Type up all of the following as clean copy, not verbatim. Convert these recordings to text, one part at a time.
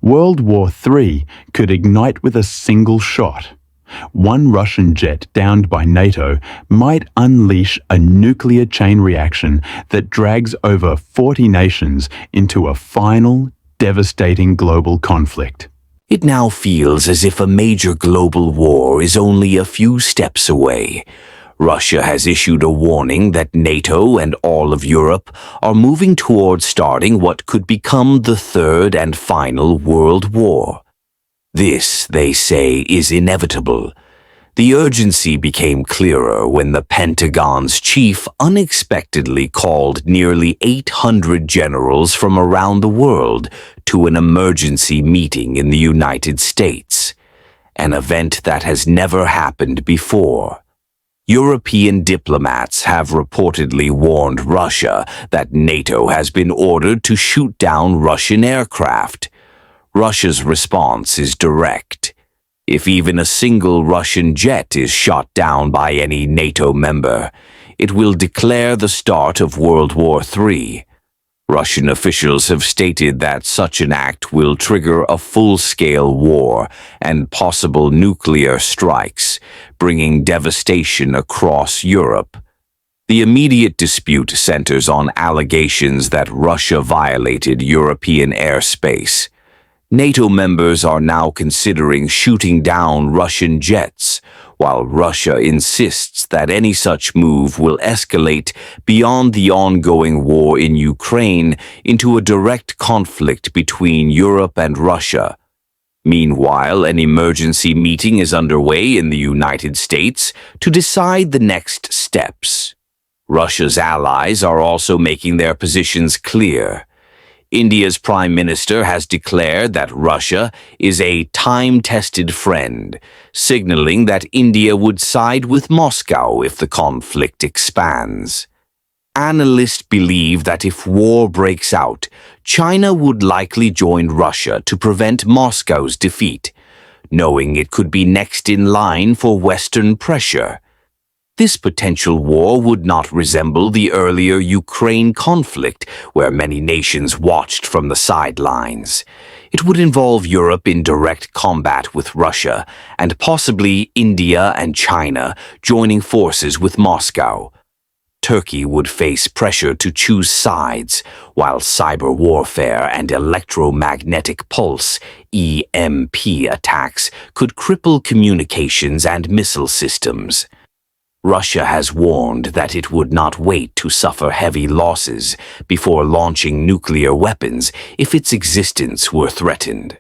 World War III could ignite with a single shot. One Russian jet downed by NATO might unleash a nuclear chain reaction that drags over 40 nations into a final, devastating global conflict. It now feels as if a major global war is only a few steps away. Russia has issued a warning that NATO and all of Europe are moving towards starting what could become the third and final world war. This, they say, is inevitable. The urgency became clearer when the Pentagon's chief unexpectedly called nearly 800 generals from around the world to an emergency meeting in the United States, an event that has never happened before. European diplomats have reportedly warned Russia that NATO has been ordered to shoot down Russian aircraft. Russia's response is direct. If even a single Russian jet is shot down by any NATO member, it will declare the start of World War III. Russian officials have stated that such an act will trigger a full-scale war and possible nuclear strikes, bringing devastation across Europe. The immediate dispute centers on allegations that Russia violated European airspace. NATO members are now considering shooting down Russian jets, while Russia insists that any such move will escalate beyond the ongoing war in Ukraine into a direct conflict between Europe and Russia. Meanwhile, an emergency meeting is underway in the United States to decide the next steps. Russia's allies are also making their positions clear. India's Prime Minister has declared that Russia is a time-tested friend, signaling that India would side with Moscow if the conflict expands. Analysts believe that if war breaks out, China would likely join Russia to prevent Moscow's defeat, knowing it could be next in line for Western pressure. This potential war would not resemble the earlier Ukraine conflict, where many nations watched from the sidelines. It would involve Europe in direct combat with Russia, and possibly India and China joining forces with Moscow. Turkey would face pressure to choose sides, while cyber warfare and electromagnetic pulse (EMP) attacks could cripple communications and missile systems. Russia has warned that it would not wait to suffer heavy losses before launching nuclear weapons if its existence were threatened.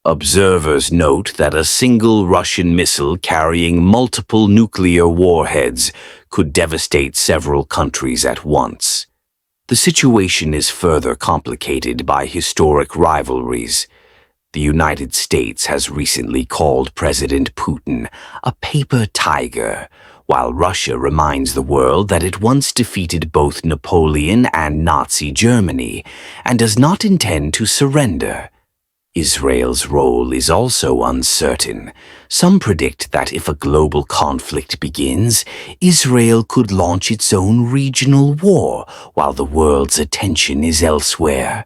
Observers note that a single Russian missile carrying multiple nuclear warheads could devastate several countries at once. The situation is further complicated by historic rivalries. The United States has recently called President Putin a paper tiger, while Russia reminds the world that it once defeated both Napoleon and Nazi Germany and does not intend to surrender. Israel's role is also uncertain. Some predict that if a global conflict begins, Israel could launch its own regional war while the world's attention is elsewhere.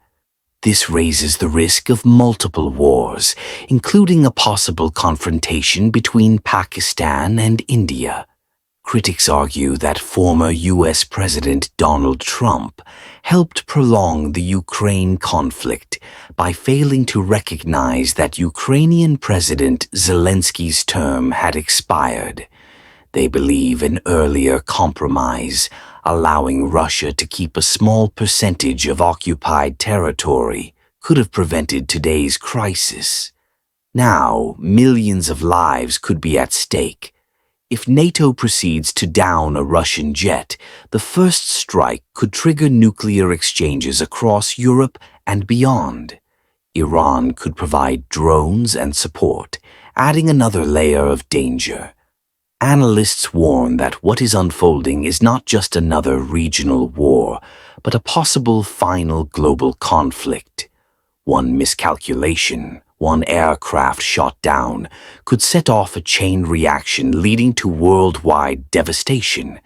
This raises the risk of multiple wars, including a possible confrontation between Pakistan and India. Critics argue that former U.S. President Donald Trump helped prolong the Ukraine conflict by failing to recognize that Ukrainian President Zelensky's term had expired. They believe an earlier compromise, allowing Russia to keep a small percentage of occupied territory, could have prevented today's crisis. Now, millions of lives could be at stake. If NATO proceeds to down a Russian jet, the first strike could trigger nuclear exchanges across Europe and beyond. Iran could provide drones and support, adding another layer of danger. Analysts warn that what is unfolding is not just another regional war, but a possible final global conflict. One miscalculation, one aircraft shot down, could set off a chain reaction leading to worldwide devastation.